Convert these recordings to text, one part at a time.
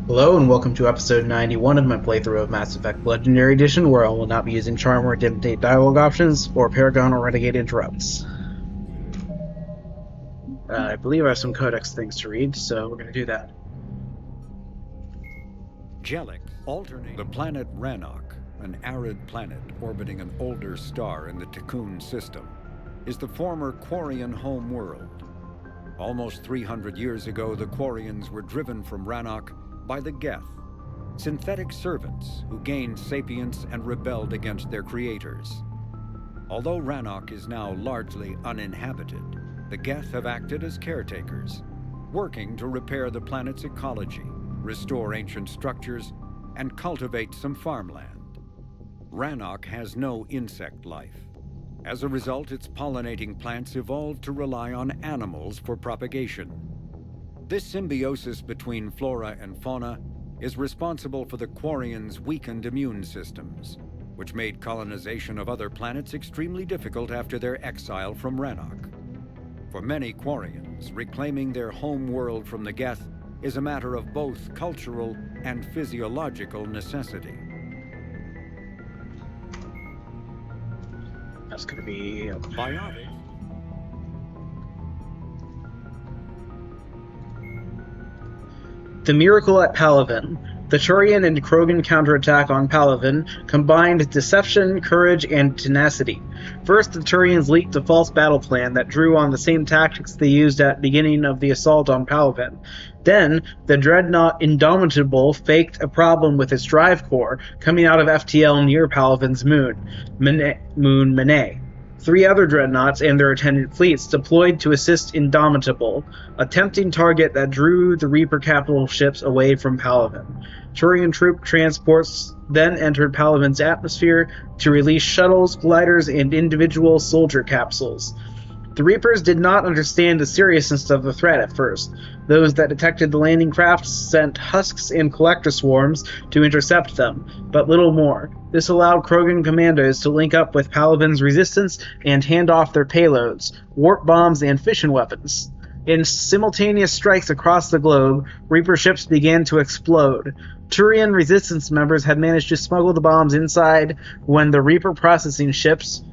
Hello and welcome to episode 91 of my playthrough of Mass Effect Legendary Edition, where I will not be using Charm or Intimidate dialogue options, or Paragon or Renegade interrupts. I believe I have some codex things to read, so we're going to do that. Jellic alternate the planet Rannoch, an arid planet orbiting an older star in the Tikkun system, is the former Quarian home world. Almost 300 years ago, the Quarians were driven from Rannoch by the Geth, synthetic servants who gained sapience and rebelled against their creators. Although Rannoch is now largely uninhabited, the Geth have acted as caretakers, working to repair the planet's ecology, restore ancient structures, and cultivate some farmland. Rannoch has no insect life. As a result, its pollinating plants evolved to rely on animals for propagation. This symbiosis between flora and fauna is responsible for the Quarians' weakened immune systems, which made colonization of other planets extremely difficult after their exile from Rannoch. For many Quarians, reclaiming their home world from the Geth is a matter of both cultural and physiological necessity. That's going to be Biotic. The Miracle at Palaven. The Turian and Krogan counterattack on Palaven combined deception, courage, and tenacity. First, the Turians leaked a false battle plan that drew on the same tactics they used at the beginning of the assault on Palaven. Then, the Dreadnought Indomitable faked a problem with its drive core coming out of FTL near Palaven's moon, Mene. 3 other dreadnoughts and their attendant fleets deployed to assist Indomitable, a tempting target that drew the Reaper capital ships away from Palaven. Turian troop transports then entered Palaven's atmosphere to release shuttles, gliders, and individual soldier capsules. The Reapers did not understand the seriousness of the threat at first. Those that detected the landing craft sent husks and collector swarms to intercept them, but little more. This allowed Krogan commandos to link up with Palaven's resistance and hand off their payloads, warp bombs, and fission weapons. In simultaneous strikes across the globe, Reaper ships began to explode. Turian resistance members had managed to smuggle the bombs inside when the Reaper processing ships,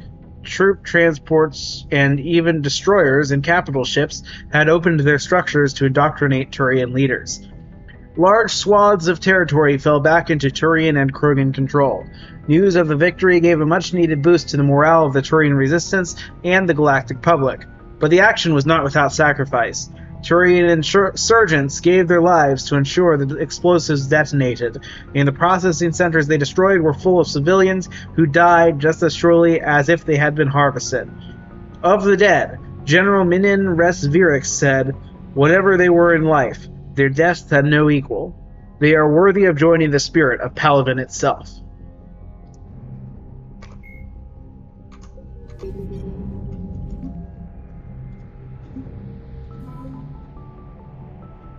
troop transports, and even destroyers and capital ships had opened their structures to indoctrinate Turian leaders. Large swaths of territory fell back into Turian and Krogan control. News of the victory gave a much-needed boost to the morale of the Turian resistance and the galactic public, but the action was not without sacrifice. Turian insurgents gave their lives to ensure that the explosives detonated, and the processing centers they destroyed were full of civilians who died just as surely as if they had been harvested. Of the dead, General Minin Resvirix said, "Whatever they were in life, their deaths had no equal. They are worthy of joining the spirit of Palaven itself."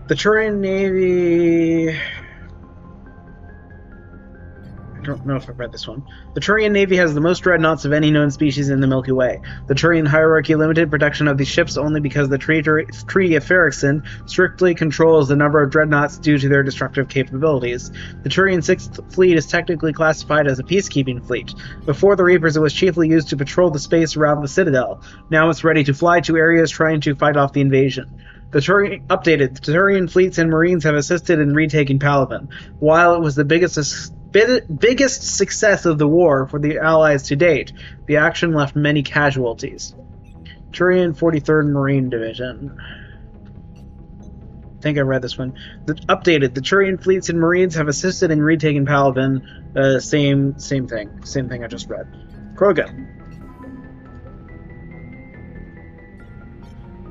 The Turian Navy... I don't know if I've read this one. The Turian Navy has the most dreadnoughts of any known species in the Milky Way. The Turian hierarchy limited protection of these ships only because the Treaty of Ferrixon strictly controls the number of dreadnoughts due to their destructive capabilities. The Turian 6th Fleet is technically classified as a peacekeeping fleet. Before the Reapers, it was chiefly used to patrol the space around the Citadel. Now it's ready to fly to areas trying to fight off the invasion. The Turian fleets and marines have assisted in retaking Palaven. While it was the biggest success of the war for the Allies to date, the action left many casualties. Turian 43rd Marine Division. I think I read this one. The Turian fleets and marines have assisted in retaking Palaven. Same thing I just read. Krogan.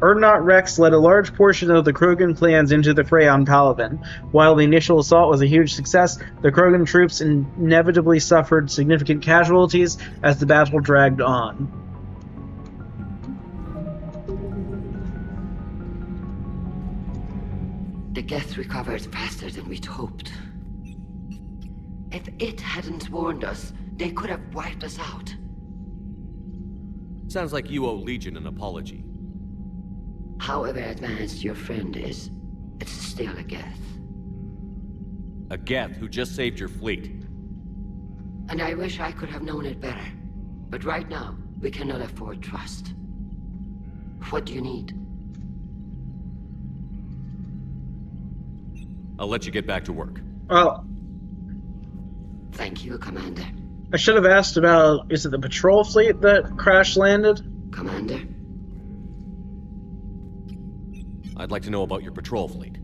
Urdnot Rex led a large portion of the Krogan clans into the fray on Palaven. While the initial assault was a huge success, the Krogan troops inevitably suffered significant casualties as the battle dragged on. The Geth recovered faster than we'd hoped. If it hadn't warned us, they could have wiped us out. Sounds like you owe Legion an apology. However advanced your friend is, it's still a Geth. A Geth who just saved your fleet. And I wish I could have known it better. But right now, we cannot afford trust. What do you need? I'll let you get back to work. Well, Thank you, Commander. I should have asked about, is it the patrol fleet that crash landed? Commander? I'd like to know about your patrol fleet.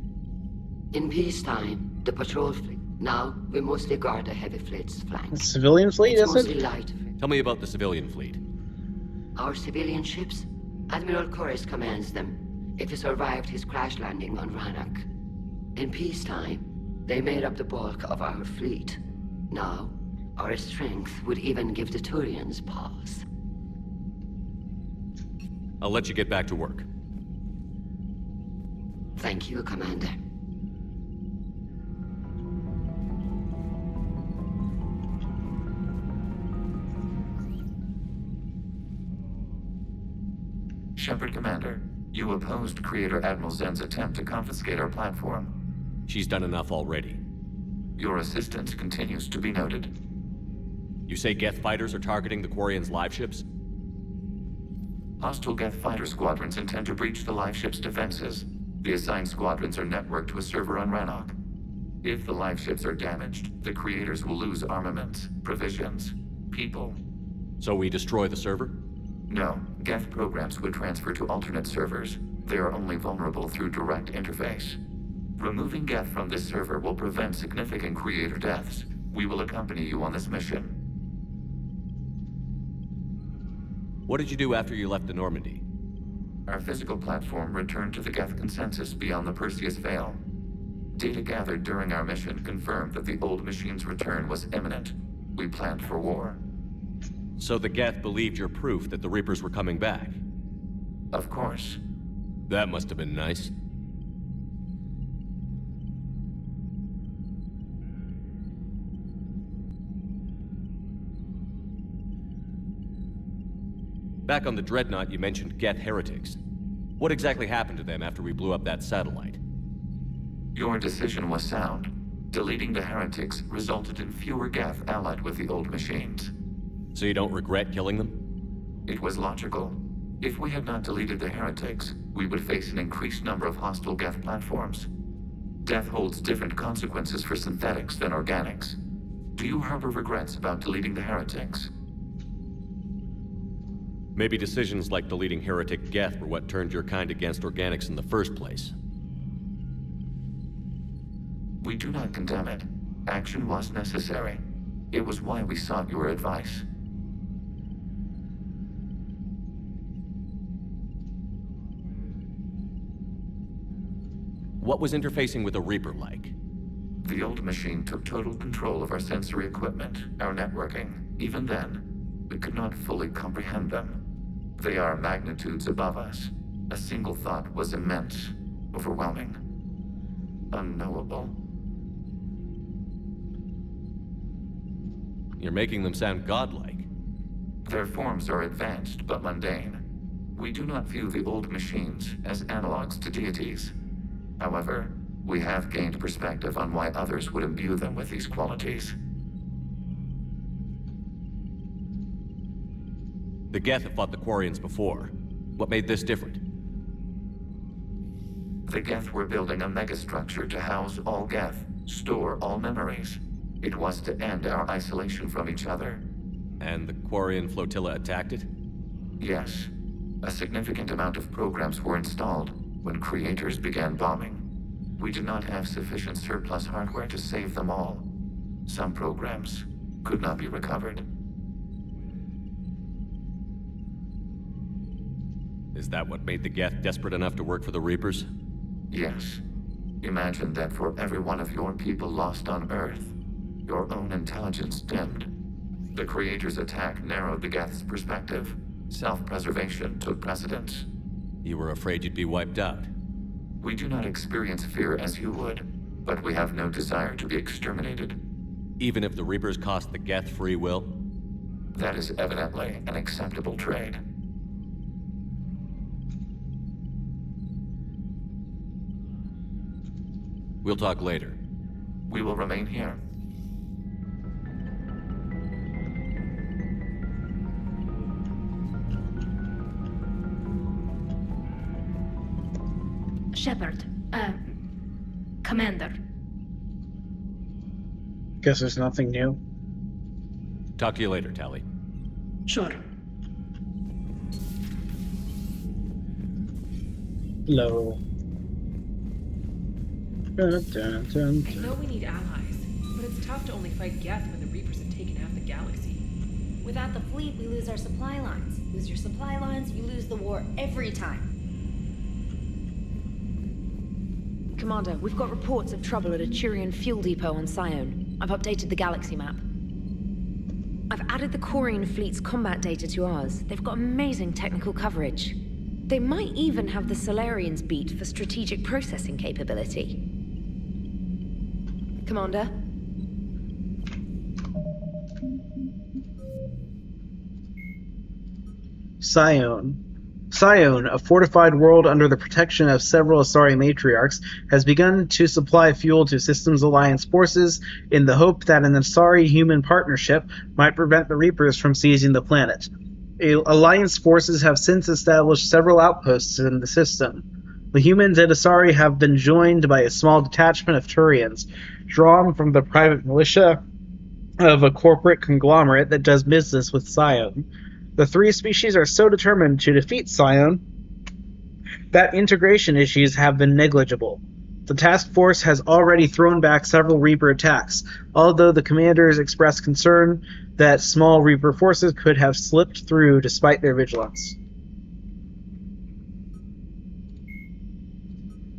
In peacetime, the patrol fleet. Now, we mostly guard the heavy fleet's flank. Civilian fleet, It's is mostly it? light. Tell me about the civilian fleet. Our civilian ships? Admiral Chorus commands them, if he survived his crash landing on Rannoch. In peacetime, they made up the bulk of our fleet. Now, our strength would even give the Turians pause. I'll let you get back to work. Thank you, Commander. Shepard Commander, you opposed Creator Admiral Zen's attempt to confiscate our platform. She's done enough already. Your assistance continues to be noted. You say Geth fighters are targeting the Quarians' live ships? Hostile Geth fighter squadrons intend to breach the live ship's defenses. The assigned squadrons are networked to a server on Rannoch. If the live ships are damaged, the Creators will lose armaments, provisions, people. So we destroy the server? No, Geth programs would transfer to alternate servers. They are only vulnerable through direct interface. Removing Geth from this server will prevent significant Creator deaths. We will accompany you on this mission. What did you do after you left the Normandy? Our physical platform returned to the Geth consensus beyond the Perseus Veil. Data gathered during our mission confirmed that the old machine's return was imminent. We planned for war. So the Geth believed your proof that the Reapers were coming back? Of course. That must have been nice. Back on the Dreadnought, you mentioned Geth heretics. What exactly happened to them after we blew up that satellite? Your decision was sound. Deleting the heretics resulted in fewer Geth allied with the old machines. So you don't regret killing them? It was logical. If we had not deleted the heretics, we would face an increased number of hostile Geth platforms. Death holds different consequences for synthetics than organics. Do you harbor regrets about deleting the heretics? Maybe decisions like deleting heretic Geth were what turned your kind against organics in the first place. We do not condemn it. Action was necessary. It was why we sought your advice. What was interfacing with a Reaper like? The old machine took total control of our sensory equipment, our networking. Even then, we could not fully comprehend them. They are magnitudes above us. A single thought was immense, overwhelming, unknowable. You're making them sound godlike. Their forms are advanced but mundane. We do not view the old machines as analogs to deities. However, we have gained perspective on why others would imbue them with these qualities. The Geth have fought the Quarians before. What made this different? The Geth were building a megastructure to house all Geth, store all memories. It was to end our isolation from each other. And the Quarian flotilla attacked it? Yes. A significant amount of programs were installed when Creators began bombing. We did not have sufficient surplus hardware to save them all. Some programs could not be recovered. Is that what made the Geth desperate enough to work for the Reapers? Yes. Imagine that for every one of your people lost on Earth, your own intelligence dimmed. The Creator's attack narrowed the Geth's perspective. Self-preservation took precedence. You were afraid you'd be wiped out. We do not experience fear as you would, but we have no desire to be exterminated. Even if the Reapers cost the Geth free will? That is evidently an acceptable trade. We'll talk later. We will remain here. Shepard, Commander. Guess there's nothing new. Talk to you later, Tally. Sure. Hello. Dun, dun, dun, I know we need allies, but it's tough to only fight Geth when the Reapers have taken half the galaxy. Without the fleet, we lose our supply lines. Lose your supply lines, you lose the war every time. Commander, we've got reports of trouble at a Turian fuel depot on Scion. I've updated the galaxy map. I've added the Quarian fleet's combat data to ours. They've got amazing technical coverage. They might even have the Solarians beat for strategic processing capability. Commander? Scion. Scion, a fortified world under the protection of several Asari matriarchs, has begun to supply fuel to Systems Alliance forces in the hope that an Asari-human partnership might prevent the Reapers from seizing the planet. Alliance forces have since established several outposts in the system. The humans and Asari have been joined by a small detachment of Turians, drawn from the private militia of a corporate conglomerate that does business with Scion. The three species are so determined to defeat Scion that integration issues have been negligible. The task force has already thrown back several Reaper attacks, although the commanders expressed concern that small Reaper forces could have slipped through despite their vigilance.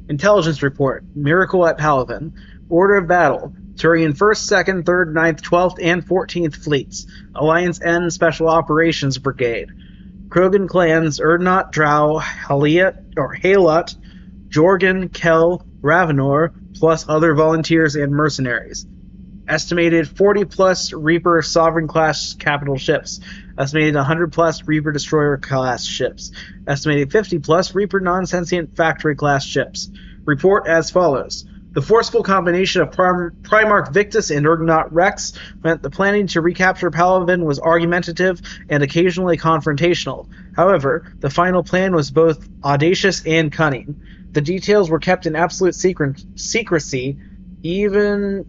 Intelligence report. Miracle at Palaven. Order of battle. Turian 1st, 2nd, 3rd, 9th, 12th, and 14th Fleets. Alliance N Special Operations Brigade. Krogan clans Urdnot, Drow, Halot, Jorgen, Kel, Ravenor, plus other volunteers and mercenaries. Estimated 40-plus Reaper Sovereign-class capital ships. Estimated 100-plus Reaper Destroyer-class ships. Estimated 50-plus Reaper Non-Sentient Factory-class ships. Report as follows. The forceful combination of Primarch Victus and Urdnot Rex meant the planning to recapture Palaven was argumentative and occasionally confrontational. However, the final plan was both audacious and cunning. The details were kept in absolute secrecy, even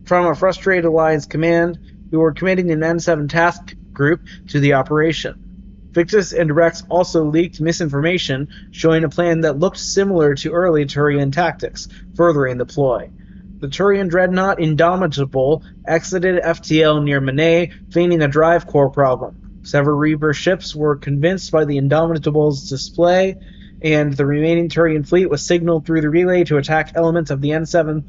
from a frustrated Alliance command who were committing an N7 task group to the operation. Victus and Rex also leaked misinformation showing a plan that looked similar to early Turian tactics, furthering the ploy. The Turian dreadnought Indomitable exited FTL near Manet, feigning a drive core problem. Several Reaper ships were convinced by the Indomitable's display, and the remaining Turian fleet was signaled through the relay to attack elements of the N7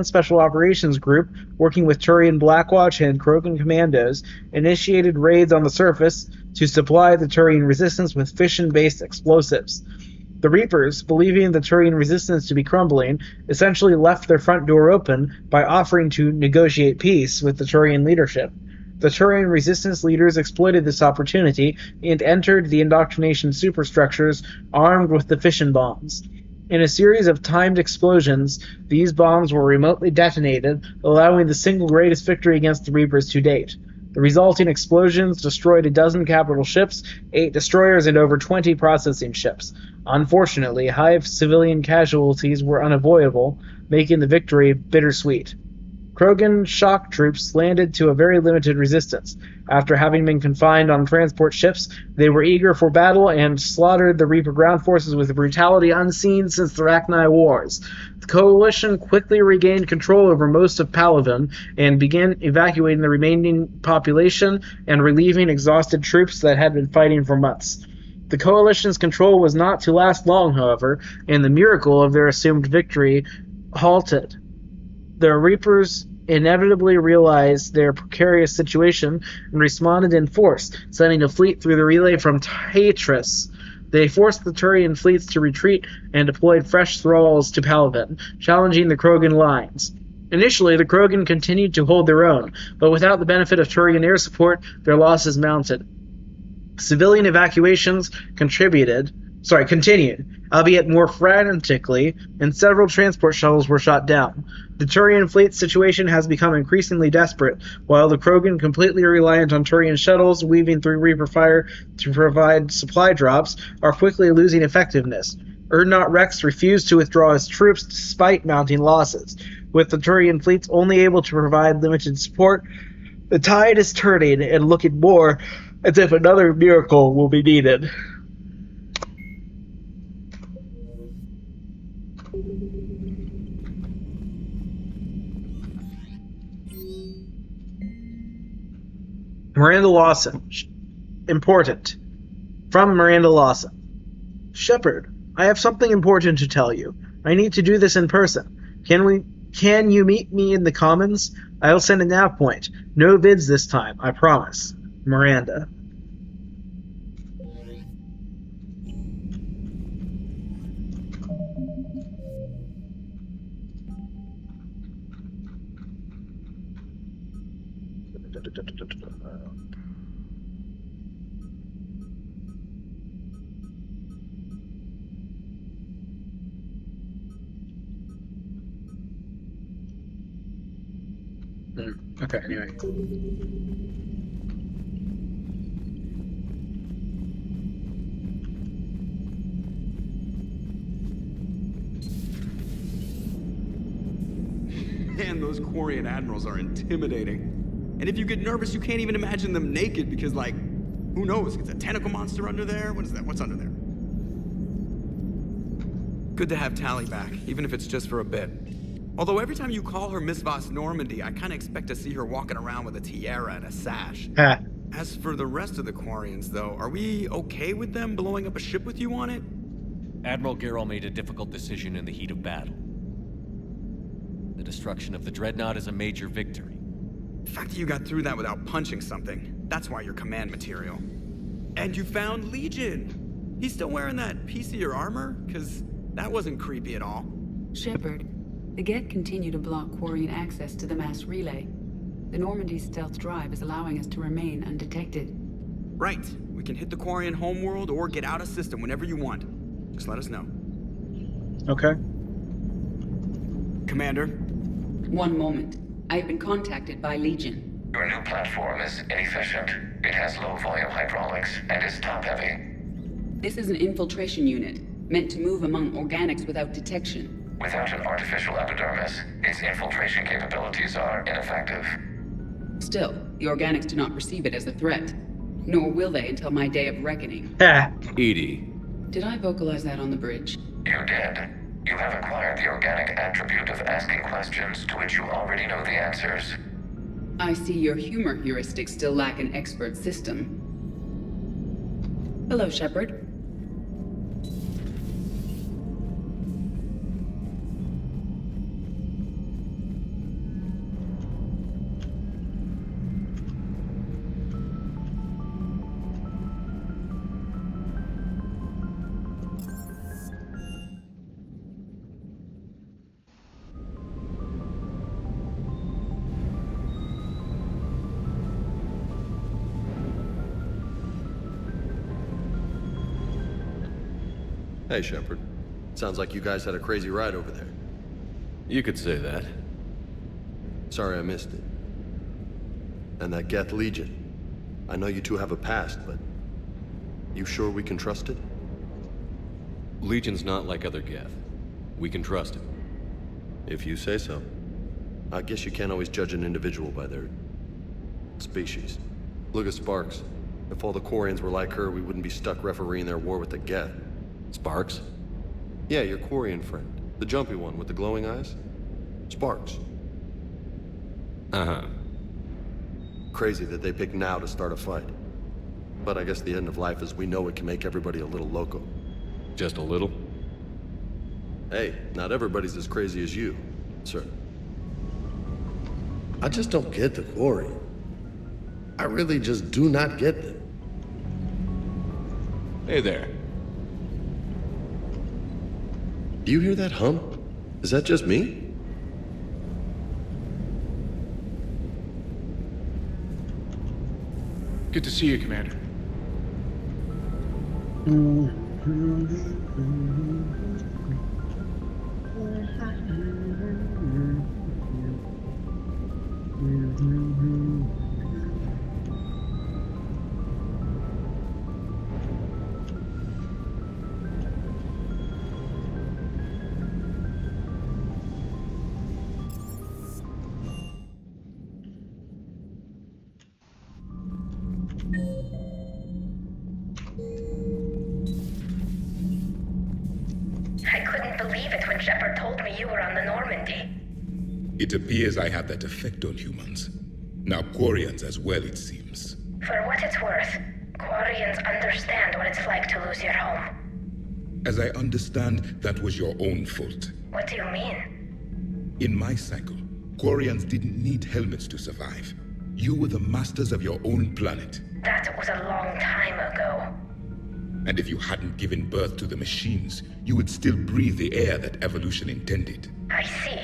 Special Operations Group, working with Turian Blackwatch and Krogan commandos, initiated raids on the surface to supply the Turian resistance with fission-based explosives. The Reapers, believing the Turian resistance to be crumbling, essentially left their front door open by offering to negotiate peace with the Turian leadership. The Turian resistance leaders exploited this opportunity and entered the indoctrination superstructures armed with the fission bombs. In a series of timed explosions, these bombs were remotely detonated, allowing the single greatest victory against the Reapers to date. The resulting explosions destroyed a dozen capital ships, 8 destroyers, and over 20 processing ships. Unfortunately, high civilian casualties were unavoidable, making the victory bittersweet. Krogan shock troops landed to a very limited resistance. After having been confined on transport ships, they were eager for battle and slaughtered the Reaper ground forces with a brutality unseen since the Rachni Wars. The Coalition quickly regained control over most of Palaven and began evacuating the remaining population and relieving exhausted troops that had been fighting for months. The Coalition's control was not to last long, however, and the miracle of their assumed victory halted. The Reapers inevitably realized their precarious situation and responded in force, sending a fleet through the relay from Tatris. They forced the Turian fleets to retreat and deployed fresh thralls to Palaven, challenging the Krogan lines. Initially, the Krogan continued to hold their own, but without the benefit of Turian air support, their losses mounted. Civilian evacuations contributed, continued, albeit more frantically, and several transport shuttles were shot down. The Turian fleet's situation has become increasingly desperate, while the Krogan, completely reliant on Turian shuttles weaving through Reaper fire to provide supply drops, are quickly losing effectiveness. Urdnot Rex refused to withdraw his troops despite mounting losses. With the Turian fleets only able to provide limited support, the tide is turning and looking more as if another miracle will be needed. Miranda Lawson. Important. From Miranda Lawson. Shepard, I have something important to tell you. I need to do this in person. Can you meet me in the Commons? I'll send a nav point. No vids this time, I promise. Miranda. Okay, anyway. Man, those Quarian admirals are intimidating. And if you get nervous, you can't even imagine them naked because, like, who knows? It's a tentacle monster under there? What is that? What's under there? Good to have Tally back, even if it's just for a bit. Although every time you call her Miss Voss Normandy, I kind of expect to see her walking around with a tiara and a sash. As for the rest of the Quarians, though, are we okay with them blowing up a ship with you on it? Admiral Garrel made a difficult decision in the heat of battle. The destruction of the Dreadnought is a major victory. The fact that you got through that without punching something, that's why you're command material. And you found Legion! He's still wearing that piece of your armor? Because that wasn't creepy at all. Shepard, the Geth continue to block Quarian access to the mass relay. The Normandy's stealth drive is allowing us to remain undetected. Right. We can hit the Quarian homeworld or get out of system whenever you want. Just let us know. Okay. Commander? One moment. I've been contacted by Legion. Your new platform is inefficient. It has low-volume hydraulics and is top-heavy. This is an infiltration unit, meant to move among organics without detection. Without an artificial epidermis, its infiltration capabilities are ineffective. Still, the organics do not perceive it as a threat. Nor will they until my day of reckoning. Edie. Did I vocalize that on the bridge? You did. You have acquired the organic attribute of asking questions to which you already know the answers. I see your humor heuristics still lack an expert system. Hello, Shepard. Hey, Shepard. Sounds like you guys had a crazy ride over there. You could say that. Sorry I missed it. And that Geth Legion. I know you two have a past, but... you sure we can trust it? Legion's not like other Geth. We can trust him. If you say so. I guess you can't always judge an individual by their... species. Look at Sparks. If all the Quarians were like her, we wouldn't be stuck refereeing their war with the Geth. Sparks? Yeah, your Quarian friend. The jumpy one with the glowing eyes. Sparks. Uh-huh. Crazy that they pick now to start a fight. But I guess the end of life as we know it can make everybody a little loco. Just a little? Hey, not everybody's as crazy as you, sir. I just don't get the Quarian. I really just do not get them. Hey there. Do you hear that hum? Is that just me? Good to see you, Commander. I couldn't believe it when Shepard told me you were on the Normandy. It appears I have that effect on humans. Now Quarians as well, it seems. For what it's worth, Quarians understand what it's like to lose your home. As I understand, that was your own fault. What do you mean? In my cycle, Quarians didn't need helmets to survive. You were the masters of your own planet. That was a long time ago. And if you hadn't given birth to the machines, you would still breathe the air that evolution intended. I see.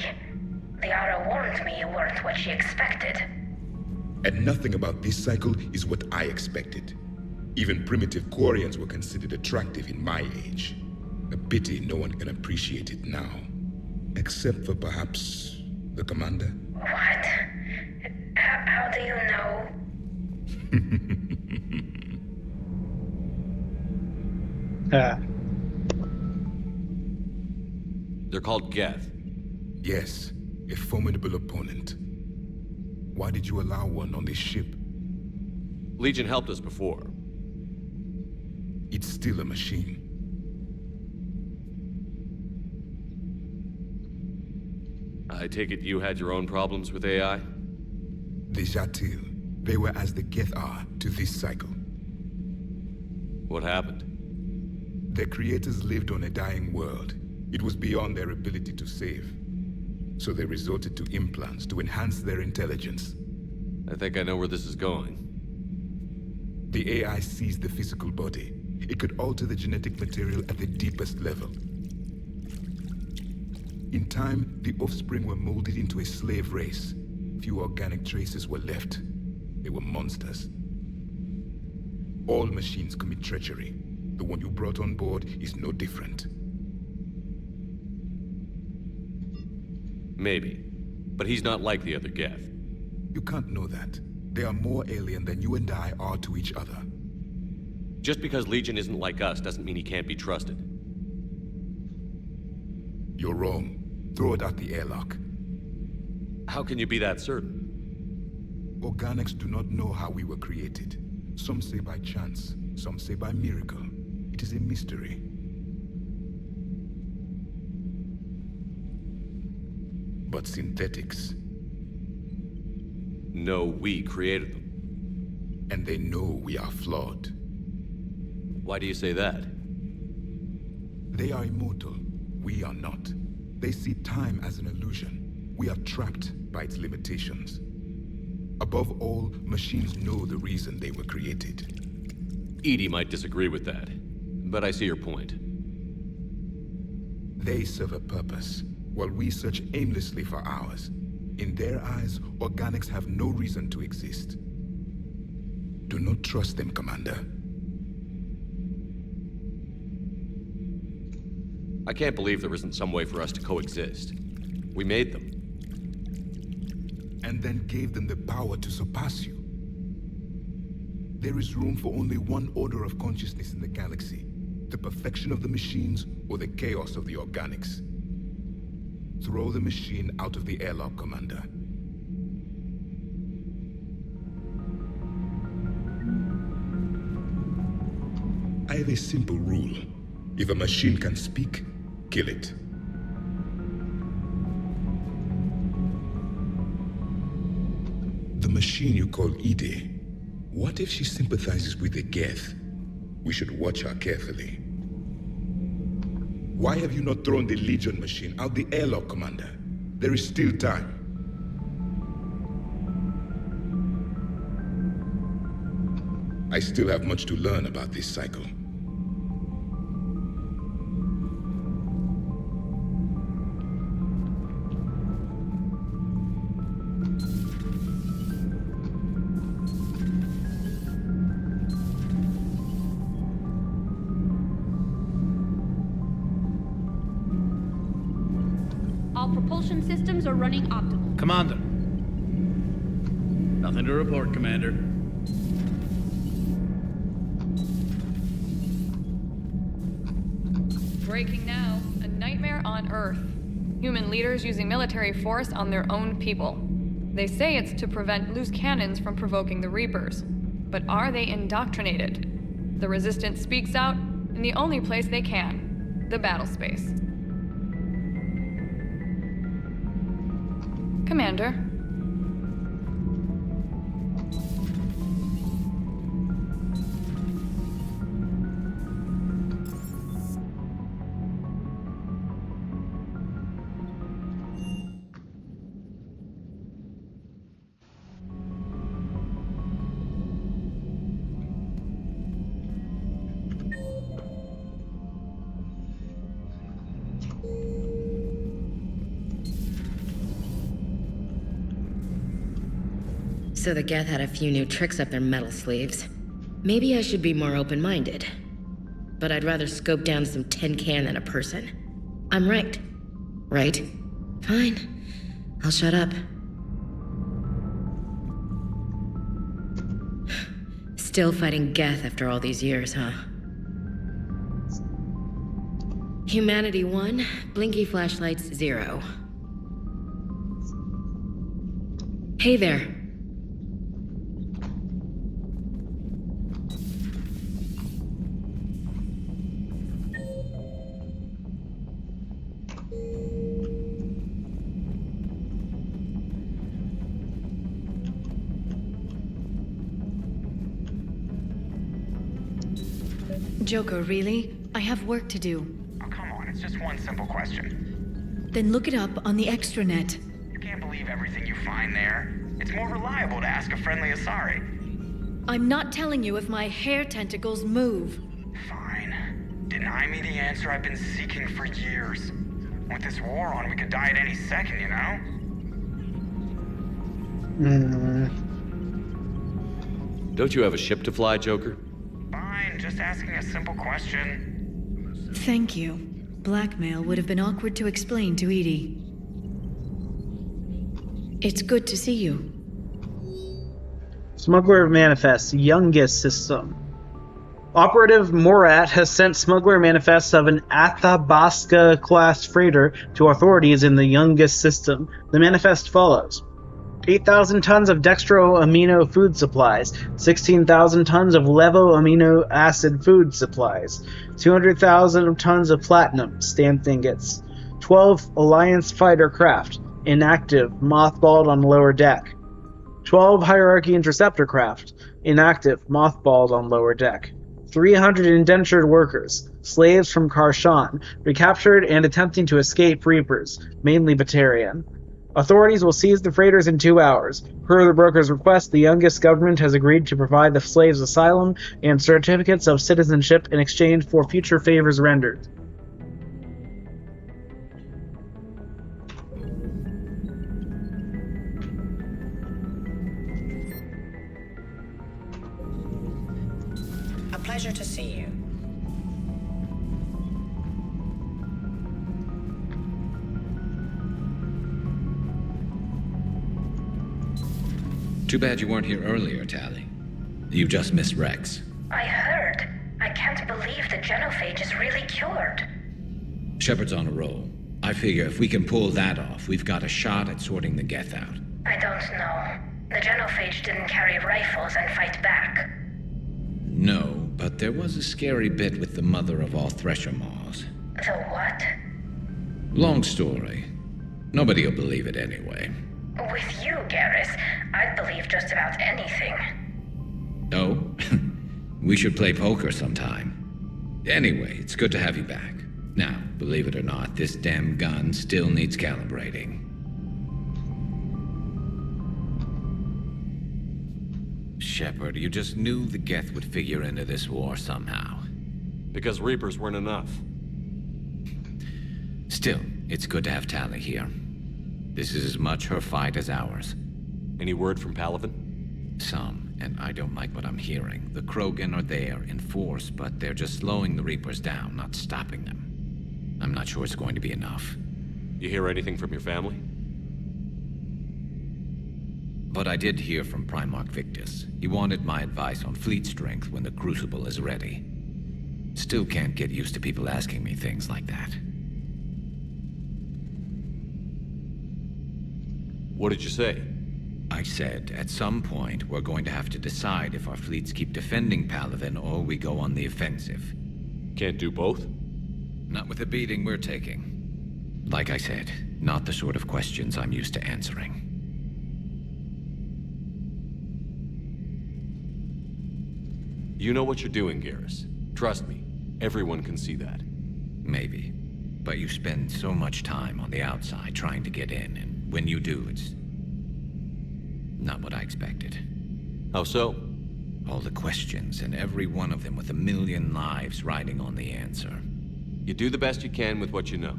Liara warned me you weren't what she expected. And nothing about this cycle is what I expected. Even primitive Quarians were considered attractive in my age. A pity no one can appreciate it now. Except for perhaps the commander? What? How do you know? They're called Geth. Yes, a formidable opponent. Why did you allow one on this ship? Legion helped us before. It's still a machine. I take it you had your own problems with AI? The Jatil. They were as the Geth are to this cycle. What happened? Their creators lived on a dying world. It was beyond their ability to save. So they resorted to implants to enhance their intelligence. I think I know where this is going. The AI seized the physical body. It could alter the genetic material at the deepest level. In time, the offspring were molded into a slave race. Few organic traces were left. They were monsters. All machines commit treachery. The one you brought on board is no different. Maybe. But he's not like the other Geth. You can't know that. They are more alien than you and I are to each other. Just because Legion isn't like us doesn't mean he can't be trusted. You're wrong. Throw it out the airlock. How can you be that certain? Organics do not know how we were created. Some say by chance, some say by miracle. It is a mystery. But synthetics... No, we created them. And they know we are flawed. Why do you say that? They are immortal. We are not. They see time as an illusion. We are trapped by its limitations. Above all, machines know the reason they were created. Edie might disagree with that, but I see your point. They serve a purpose, while we search aimlessly for ours. In their eyes, organics have no reason to exist. Do not trust them, Commander. I can't believe there isn't some way for us to coexist. We made them. And then gave them the power to surpass you. There is room for only one order of consciousness in the galaxy. The perfection of the machines or the chaos of the organics. Throw the machine out of the airlock, Commander. I have a simple rule. If a machine can speak, kill it. The machine you call Edie, what if she sympathizes with the Geth? We should watch her carefully. Why have you not thrown the Legion machine out the airlock, Commander? There is still time. I still have much to learn about this cycle. All propulsion systems are running optimal. Commander. Nothing to report, Commander. Breaking now. A nightmare on Earth. Human leaders using military force on their own people. They say it's to prevent loose cannons from provoking the Reapers. But are they indoctrinated? The Resistance speaks out in the only place they can. The battle space. Commander. So the Geth had a few new tricks up their metal sleeves. Maybe I should be more open-minded. But I'd rather scope down some tin can than a person. I'm right. Right? Fine. I'll shut up. Still fighting Geth after all these years, huh? Humanity 1, blinky flashlights 0. Hey there. Joker, really? I have work to do. Oh, come on, it's just one simple question. Then look it up on the extranet. You can't believe everything you find there. It's more reliable to ask a friendly Asari. I'm not telling you if my hair tentacles move. Fine. Deny me the answer I've been seeking for years. With this war on, we could die at any second, you know? Don't you have a ship to fly, Joker? Fine, just asking a simple question. Thank you. Blackmail would have been awkward to explain to Edie. It's good to see you. Smuggler Manifest, Youngest System. Operative Morat has sent smuggler manifests of an Athabasca-class freighter to authorities in the Youngest System. The manifest follows. 8,000 tons of dextro-amino food supplies, 16,000 tons of levo-amino acid food supplies, 200,000 tons of platinum, stamped ingots, 12 Alliance fighter craft, inactive, mothballed on lower deck, 12 Hierarchy interceptor craft, inactive, mothballed on lower deck, 300 indentured workers, slaves from Karshan, recaptured and attempting to escape Reapers, mainly Batarian. Authorities will seize the freighters in 2 hours. Per the broker's request, the Youngest government has agreed to provide the slaves asylum and certificates of citizenship in exchange for future favors rendered. A pleasure to see you. Too bad you weren't here earlier, Tali. You just missed Rex. I heard. I can't believe the genophage is really cured. Shepard's on a roll. I figure if we can pull that off, we've got a shot at sorting the Geth out. I don't know. The genophage didn't carry rifles and fight back. No, but there was a scary bit with the mother of all Thresher Maws. The what? Long story. Nobody'll believe it anyway. With you, Garrus, I'd believe just about anything. Oh? We should play poker sometime. Anyway, it's good to have you back. Now, believe it or not, this damn gun still needs calibrating. Shepard, you just knew the Geth would figure into this war somehow. Because Reapers weren't enough. Still, it's good to have Tali here. This is as much her fight as ours. Any word from Palaven? Some, and I don't like what I'm hearing. The Krogan are there in force, but they're just slowing the Reapers down, not stopping them. I'm not sure it's going to be enough. You hear anything from your family? But I did hear from Primarch Victus. He wanted my advice on fleet strength when the Crucible is ready. Still can't get used to people asking me things like that. What did you say? I said, at some point, we're going to have to decide if our fleets keep defending Palaven or we go on the offensive. Can't do both? Not with the beating we're taking. Like I said, not the sort of questions I'm used to answering. You know what you're doing, Garrus. Trust me, everyone can see that. Maybe. But you spend so much time on the outside trying to get in, and when you do, it's not what I expected. How so? All the questions, and every one of them with a million lives riding on the answer. You do the best you can with what you know.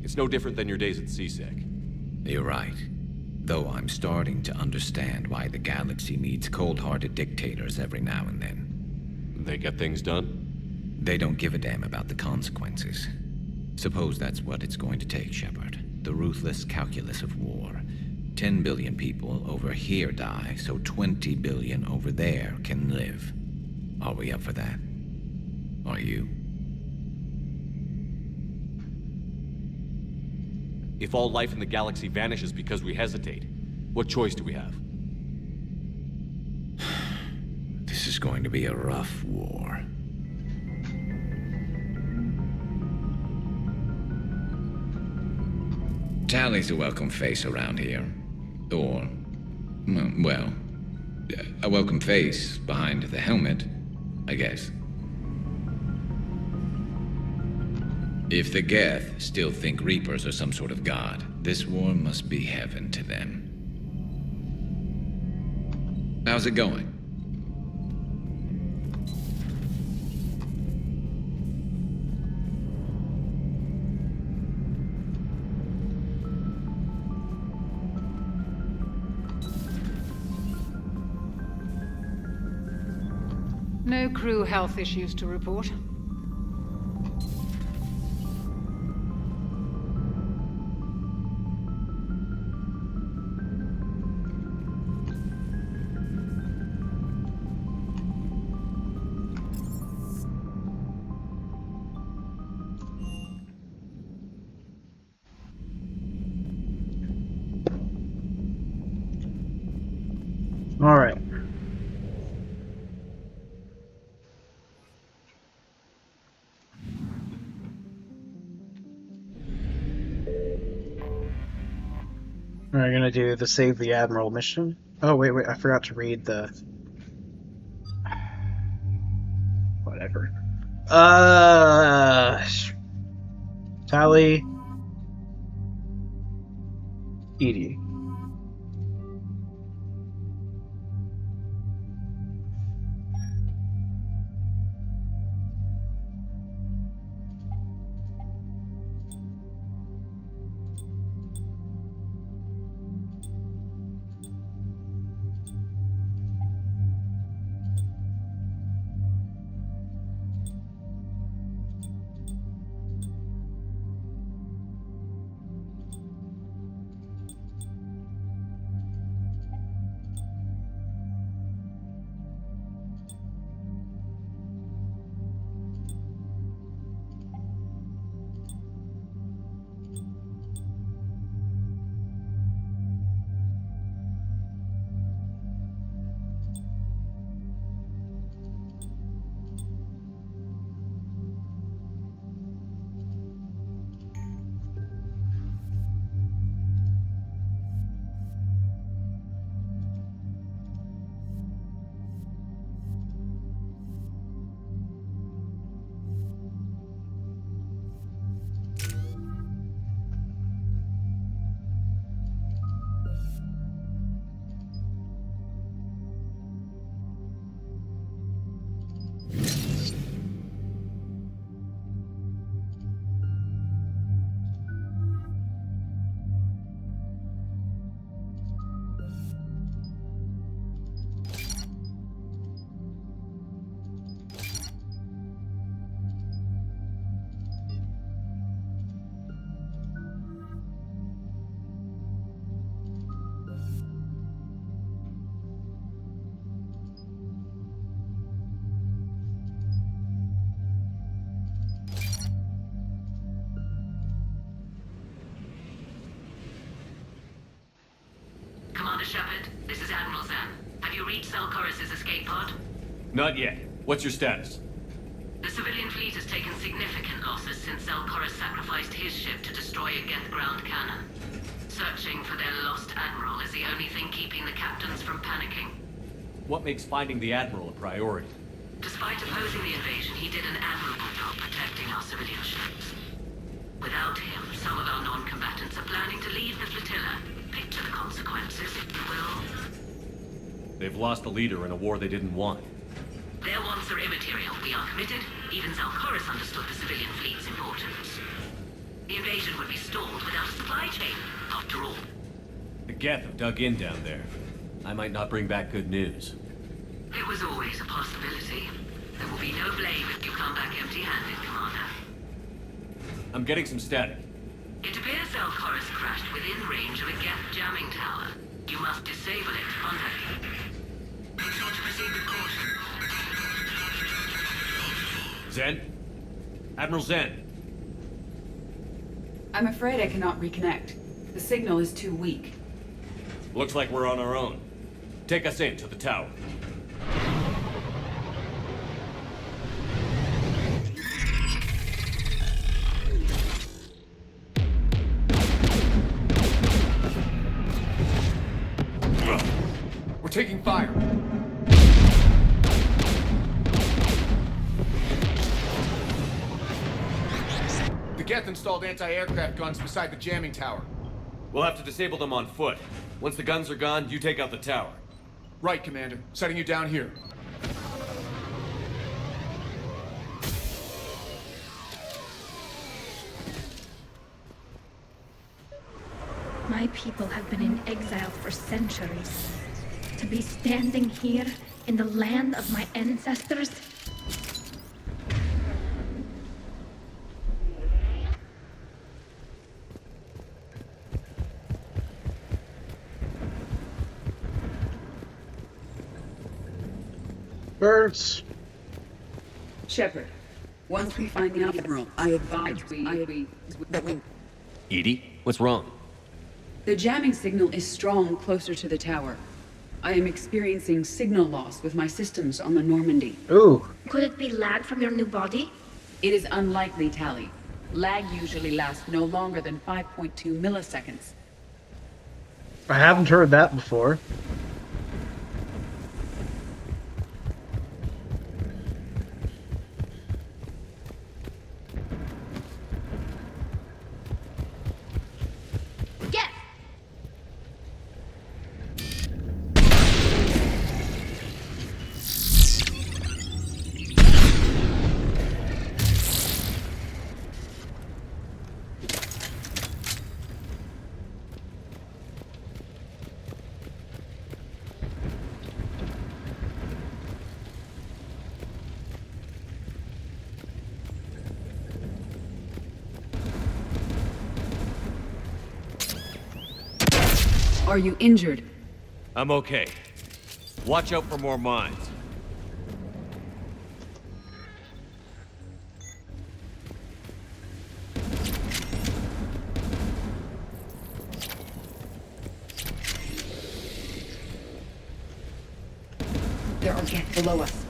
It's no different than your days at CSEC. You're right. Though I'm starting to understand why the galaxy needs cold-hearted dictators every now and then. They get things done? They don't give a damn about the consequences. Suppose that's what it's going to take, Shepard. The ruthless calculus of war. 10 billion people over here die, so 20 billion over there can live. Are we up for that? Are you? If all life in the galaxy vanishes because we hesitate, what choice do we have? This is going to be a rough war. Tally's a welcome face around here. Or, well, a welcome face behind the helmet, I guess. If the Geth still think Reapers are some sort of god, this war must be heaven to them. How's it going? No crew health issues to report. All right. We're gonna do the Save the Admiral mission. Oh, wait, I forgot to read the... Whatever. Tally... Edie. Commander Shepard, this is Admiral Zan. Have you reached Zelkorus' escape pod? Not yet. What's your status? The civilian fleet has taken significant losses since Zelkorus sacrificed his ship to destroy a Geth ground cannon. Searching for their lost admiral is the only thing keeping the captains from panicking. What makes finding the Admiral a priority? Despite opposing the invasion, he did an admirable job protecting our civilian ships. Without him, some of our non-combatants are planning to leave the flotilla. Picture the consequences, if you will. They've lost a leader in a war they didn't want. Their wants are immaterial. We are committed. Even Zelkorus understood the civilian fleet's importance. The invasion would be stalled without a supply chain, after all. The Geth have dug in down there. I might not bring back good news. It was always a possibility. There will be no blame if you come back empty-handed, Commander. I'm getting some static. It appears Zelkorus crashed within range of a Geth jamming tower. You must disable it to contact you. Make sure to proceed with caution. Zen? Admiral Zen? I'm afraid I cannot reconnect. The signal is too weak. Looks like we're on our own. Take us in to the tower. We're taking fire. The Geth installed anti-aircraft guns beside the jamming tower. We'll have to disable them on foot. Once the guns are gone, you take out the tower. Right, Commander. Setting you down here. My people have been in exile for centuries. To be standing here in the land of my ancestors? Birds. Shepard, once we find the Admiral, I advise we... Edie, what's wrong? The jamming signal is strong closer to the tower. I am experiencing signal loss with my systems on the Normandy. Ooh. Could it be lag from your new body? It is unlikely, Tali. Lag usually lasts no longer than 5.2 milliseconds. I haven't heard that before. Are you injured? I'm okay. Watch out for more mines. There are Geth below us.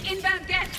Inbound Geth!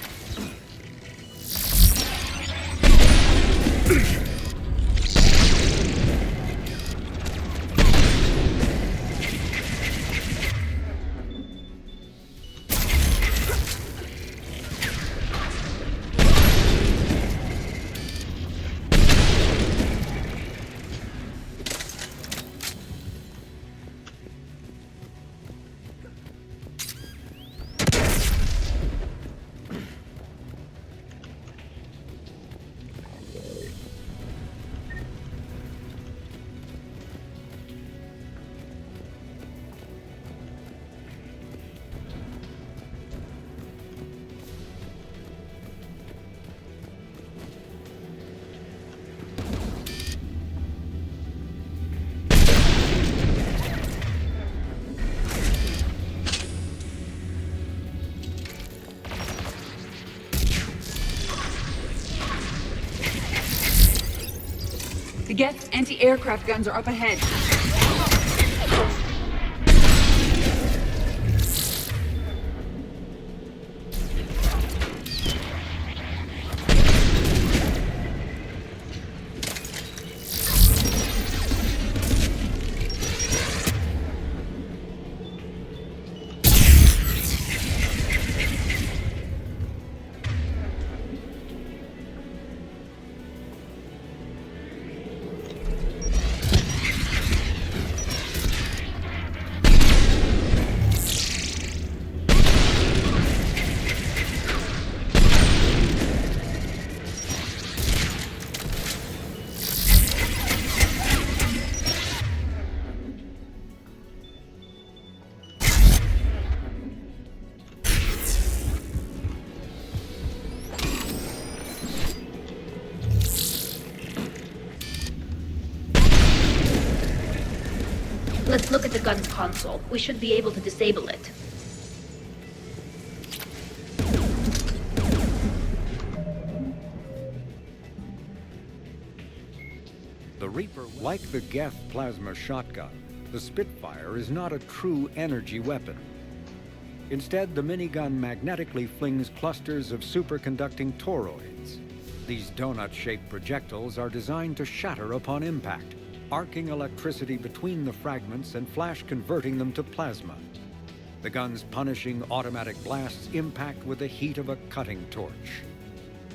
Geth's anti-aircraft guns are up ahead. Let's look at the gun's console. We should be able to disable it. The Reaper, like the Geth plasma shotgun, the Spitfire is not a true energy weapon. Instead, the minigun magnetically flings clusters of superconducting toroids. These donut-shaped projectiles are designed to shatter upon impact, arcing electricity between the fragments and flash-converting them to plasma. The gun's punishing automatic blasts impact with the heat of a cutting torch.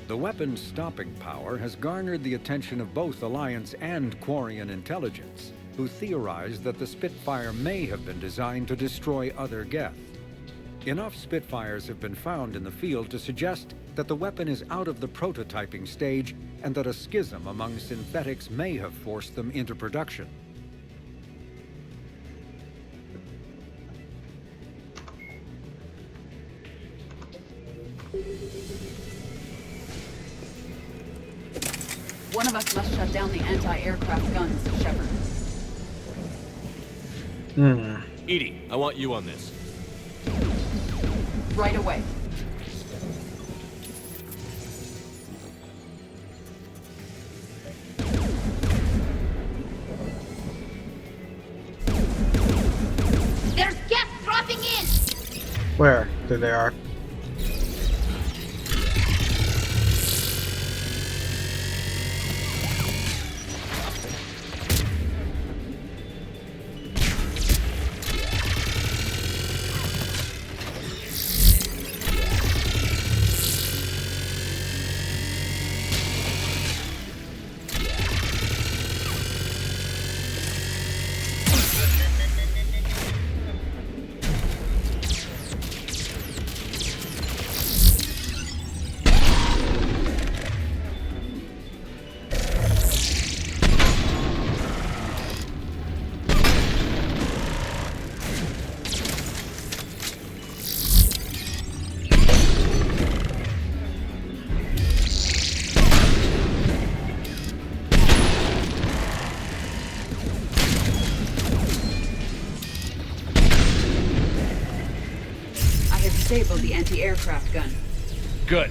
The weapon's stopping power has garnered the attention of both Alliance and Quarian intelligence, who theorized that the Spitfire may have been designed to destroy other Geth. Enough Spitfires have been found in the field to suggest that the weapon is out of the prototyping stage and that a schism among synthetics may have forced them into production. One of us must shut down the anti-aircraft guns, Shepard. Edie, I want you on this. Right away. There's Geth dropping in! Where? There they are. Disable the anti-aircraft gun. Good.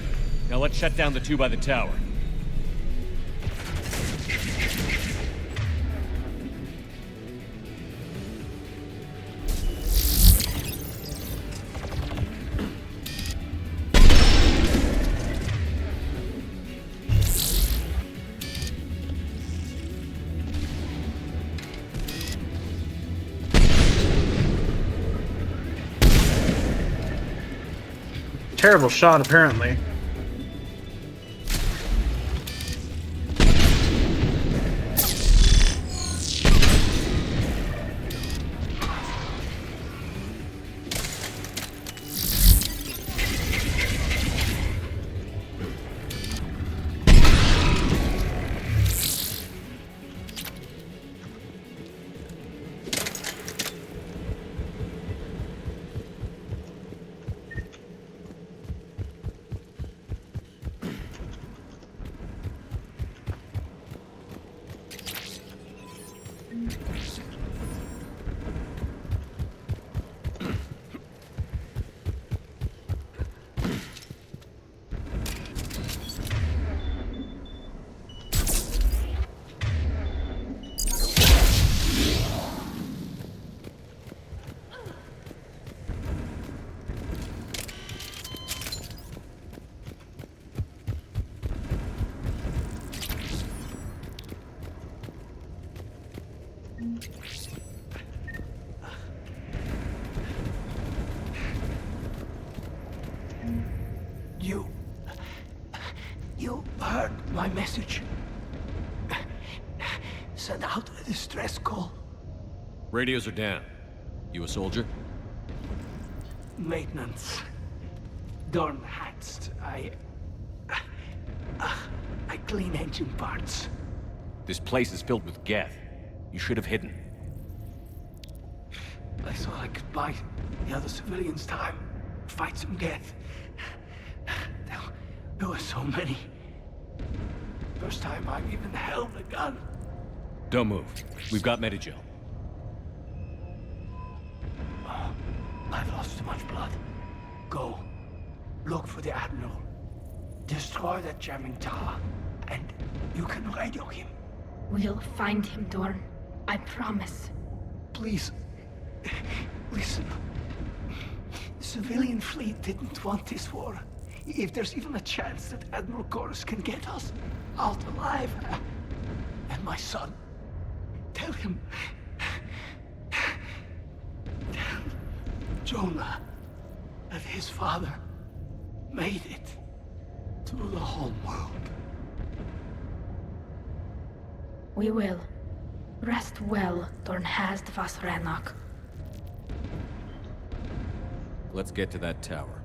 Now let's shut down the two by the tower. Terrible shot, apparently. You heard my message. Send out a distress call. Radios are down. You a soldier? Maintenance. Dorn hats. I clean engine parts. This place is filled with Geth. You should have hidden. I thought I could buy the other civilians time. Fight some Geth. There were so many. First time I even held a gun. Don't move. We've got Medigel. I've lost too much blood. Go. Look for the Admiral. Destroy that jamming tower. And you can radio him. We'll find him, Dorn. I promise. Please. Listen. The civilian fleet didn't want this war. If there's even a chance that Admiral Chorus can get us out alive. And my son. Tell him. Tell Jonah that his father made it to the whole world. We will. Rest well, Dornhazd vas Rannoch. Let's get to that tower.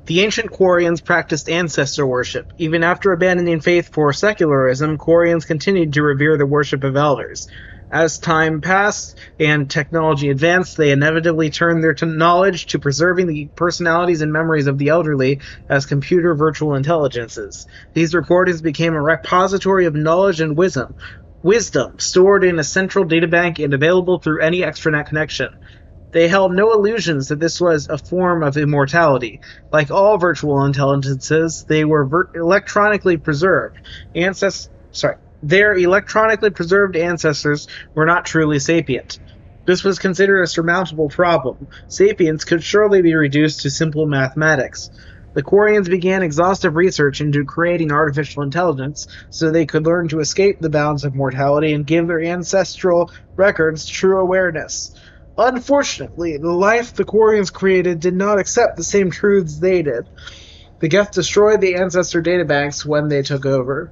The ancient Quarians practiced ancestor worship. Even after abandoning faith for secularism, Quarians continued to revere the worship of elders. As time passed and technology advanced, they inevitably turned their knowledge to preserving the personalities and memories of the elderly as computer virtual intelligences. These recordings became a repository of knowledge and wisdom, stored in a central databank and available through any extranet connection. They held no illusions that this was a form of immortality. Like all virtual intelligences, they were electronically preserved. Their electronically preserved ancestors were not truly sapient. This was considered a surmountable problem. Sapience could surely be reduced to simple mathematics. The Quarians began exhaustive research into creating artificial intelligence so they could learn to escape the bounds of mortality and give their ancestral records true awareness. Unfortunately, the life the Quarians created did not accept the same truths they did. The Geth destroyed the ancestor databanks when they took over.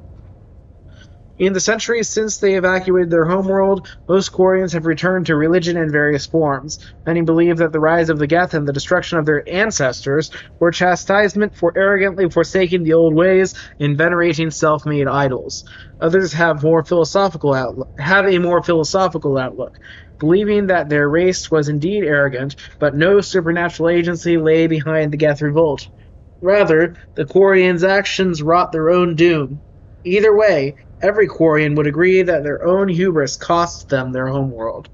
In the centuries since they evacuated their homeworld, most Quarians have returned to religion in various forms. Many believe that the rise of the Geth and the destruction of their ancestors were chastisement for arrogantly forsaking the old ways and venerating self-made idols. Others have a more philosophical outlook, believing that their race was indeed arrogant, but no supernatural agency lay behind the Geth revolt. Rather, the Quarians' actions wrought their own doom. Either way, every Quarian would agree that their own hubris cost them their homeworld.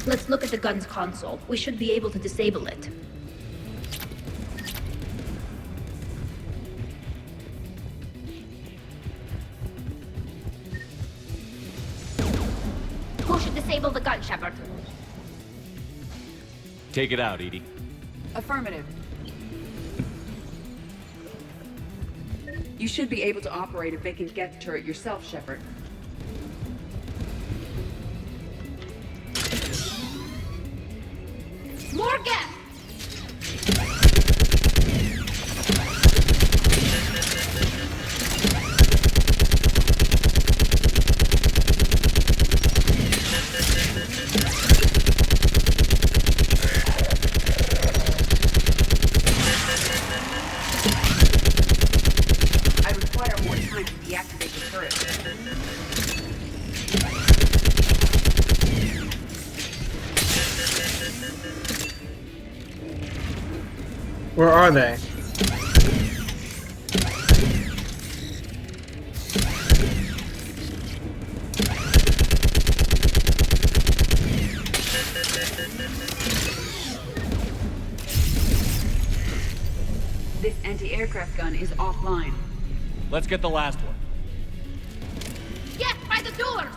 Let's look at the gun's console. We should be able to disable it. Who should disable the gun, Shepard? Take it out, Edie. Affirmative. You should be able to operate a vacant Geth turret yourself, Shepard. More Geth! I require more time to deactivate the turret. Where are they? This anti-aircraft gun is offline. Let's get the last one. Yes, by the door!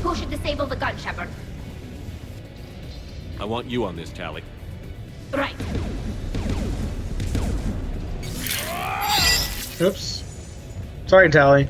Who should disable the gun, Shepard? I want you on this, Tally. Right. Oops. Sorry, Tally.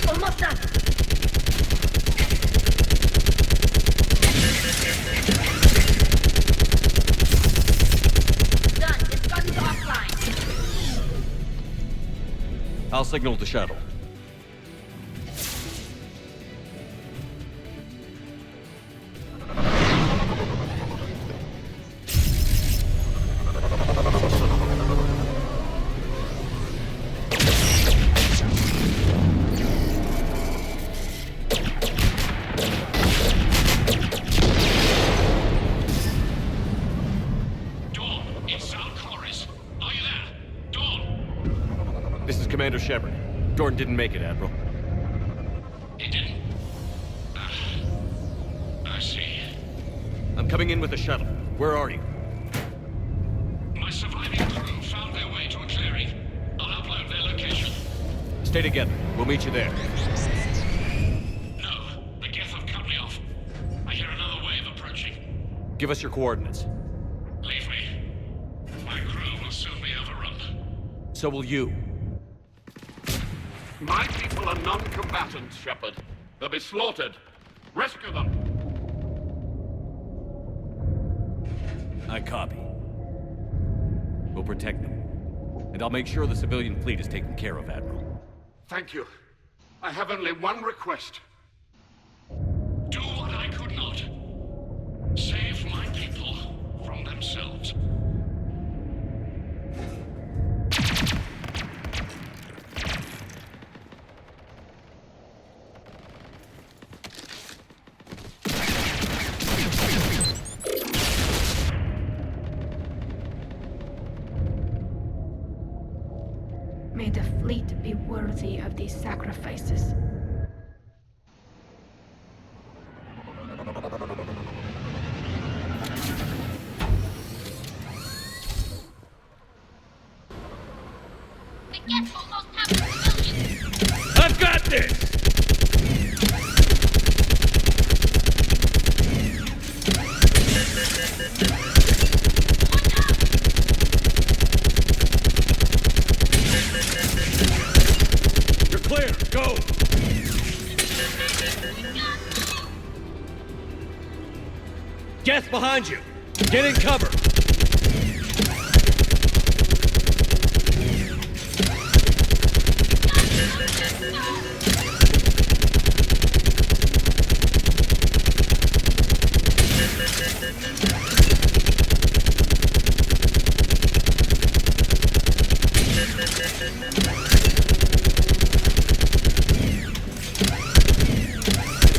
Almost done. Done. This gun's offline. I'll signal the shuttle. This is Commander Shepard. Dorn didn't make it, Admiral. He didn't? I see. I'm coming in with the shuttle. Where are you? My surviving crew found their way to a clearing. I'll upload their location. Stay together. We'll meet you there. No, the Geth have cut me off. I hear another wave approaching. Give us your coordinates. Leave me. My crew will soon be overrun. So will you. My people are non-combatants, Shepard. They'll be slaughtered. Rescue them. I copy. We'll protect them. And I'll make sure the civilian fleet is taken care of, Admiral. Thank you. I have only one request. Do what I could not. Save my people from themselves. May the fleet be worthy of these sacrifices. The Geth clear! Go! Geth behind you! Get in cover!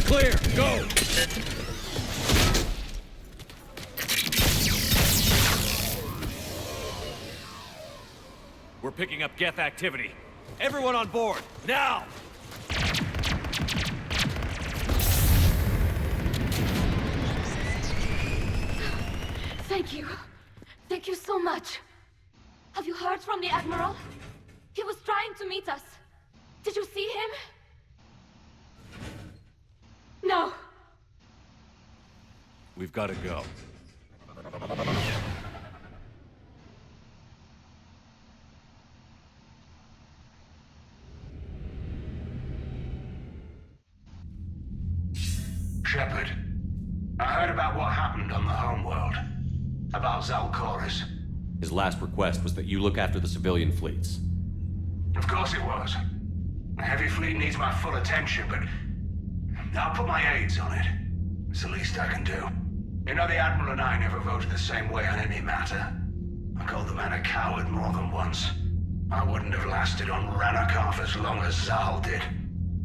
Clear! Go! We're picking up Geth activity. Everyone on board, now! Thank you. Thank you so much. Have you heard from the Admiral? He was trying to meet us. Did you see him? No. We've got to go. Shepard, I heard about what happened on the homeworld. About Zalcoris. His last request was that you look after the civilian fleets. Of course it was. The heavy fleet needs my full attention, but I'll put my aides on it. It's the least I can do. You know, the Admiral and I never voted the same way on any matter. I called the man a coward more than once. I wouldn't have lasted on Ranakov as long as Zal did.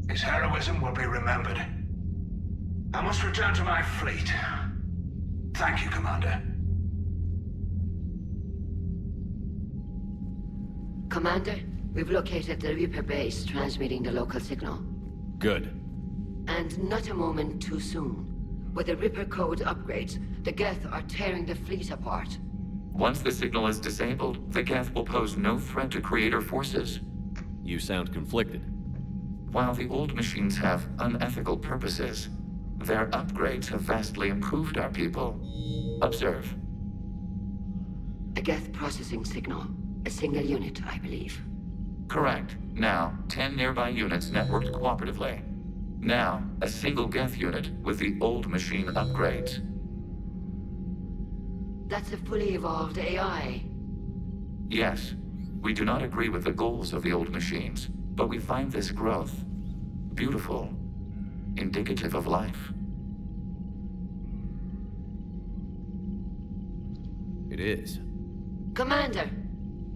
His heroism will be remembered. I must return to my fleet. Thank you, Commander. Commander, we've located the Reaper base transmitting the local signal. Good. And not a moment too soon. With the Reaper code upgrades, the Geth are tearing the fleet apart. Once the signal is disabled, the Geth will pose no threat to Creator forces. You sound conflicted. While the old machines have unethical purposes, their upgrades have vastly improved our people. Observe. A Geth processing signal. A single unit, I believe. Correct. Now, 10 nearby units networked cooperatively. Now, a single Geth unit with the old machine upgrades. That's a fully evolved AI. Yes. We do not agree with the goals of the old machines, but we find this growth beautiful, indicative of life. It is. Commander!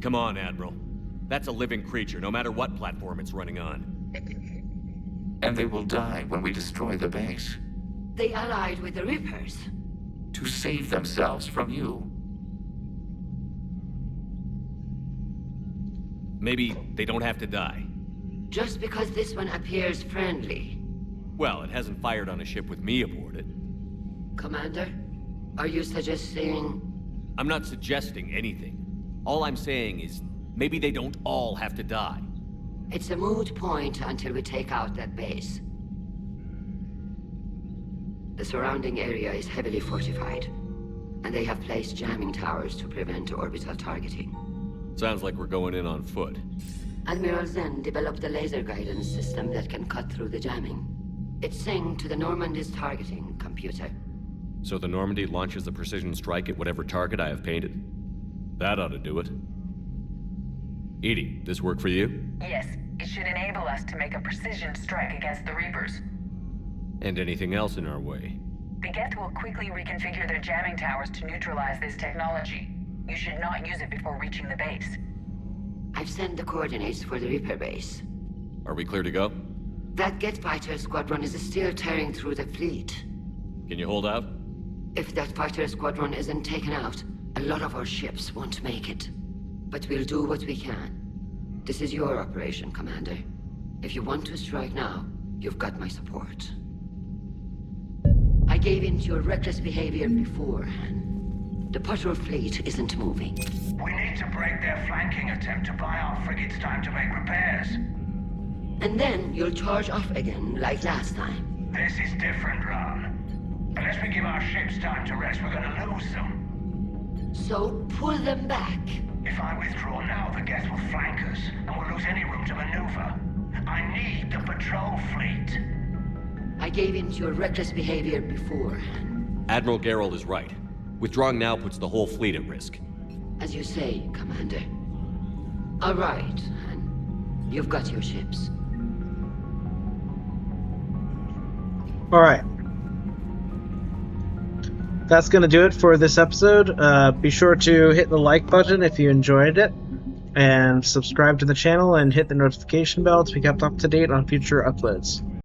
Come on, Admiral. That's a living creature, no matter what platform it's running on. And they will die when we destroy the base. They allied with the Reapers. To save themselves from you. Maybe they don't have to die. Just because this one appears friendly. Well, it hasn't fired on a ship with me aboard it. Commander, are you suggesting... I'm not suggesting anything. All I'm saying is, maybe they don't all have to die. It's a moot point until we take out that base. The surrounding area is heavily fortified, and they have placed jamming towers to prevent orbital targeting. Sounds like we're going in on foot. Admiral Zen developed a laser guidance system that can cut through the jamming. It's synced to the Normandy's targeting computer. So the Normandy launches a precision strike at whatever target I have painted? That ought to do it. Edie, this work for you? Yes, it should enable us to make a precision strike against the Reapers. And anything else in our way? The Geth will quickly reconfigure their jamming towers to neutralize this technology. You should not use it before reaching the base. I've sent the coordinates for the Reaper base. Are we clear to go? That Geth fighter squadron is still tearing through the fleet. Can you hold out? If that fighter squadron isn't taken out, a lot of our ships won't make it. But we'll do what we can. This is your operation, Commander. If you want to strike now, you've got my support. I gave in to your reckless behavior beforehand. The patrol fleet isn't moving. We need to break their flanking attempt to buy our frigates time to make repairs. And then you'll charge off again, like last time. This is different, Ron. Unless we give our ships time to rest, we're gonna lose them. So pull them back. If I withdraw now, the Geth will flank us, and we'll lose any room to maneuver. I need patrol fleet. I gave in to your reckless behavior beforehand. Admiral Geralt is right. Withdrawing now puts the whole fleet at risk. As you say, Commander. All right, and you've got your ships. All right. That's going to do it for this episode. Be sure to hit the like button if you enjoyed it, and subscribe to the channel and hit the notification bell to be kept up to date on future uploads.